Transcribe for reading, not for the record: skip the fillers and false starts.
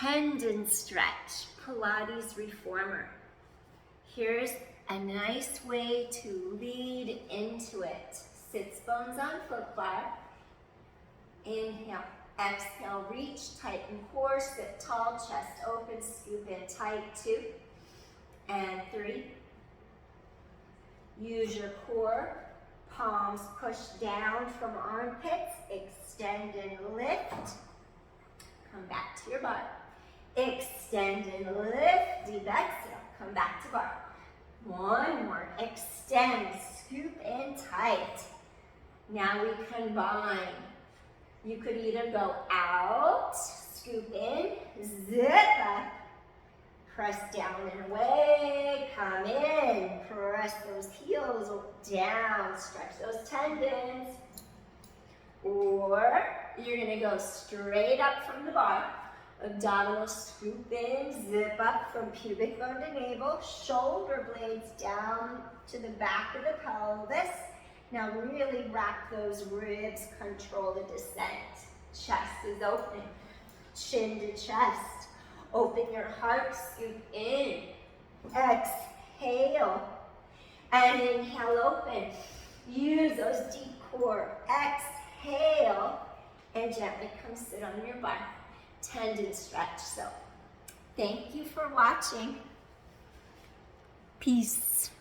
Tendon Stretch, Pilates Reformer. Here's a nice way to lead into it. Sits bones on footbar. Inhale, exhale, reach, tighten core, sit tall, chest open, scoop in tight, 2 and 3. Use your core, palms push down from armpits, extend and lift. Come back to your bar. Extend and lift, deep exhale, come back to bar. One more, extend, scoop in tight. Now we combine. You could either go out, scoop in, zip up, press down and away, come in, press those heels down, stretch those tendons. Or you're gonna go straight up from the bar, abdominal scoop in, zip up from pubic bone to navel, shoulder blades down to the back of the pelvis. Now really wrap those ribs, control the descent. Chest is open, chin to chest. Open your heart, scoop in. Exhale. And inhale, open. Use those deep core. Exhale. And gently come sit on your bar. Tendon stretch. So, thank you for watching. Peace.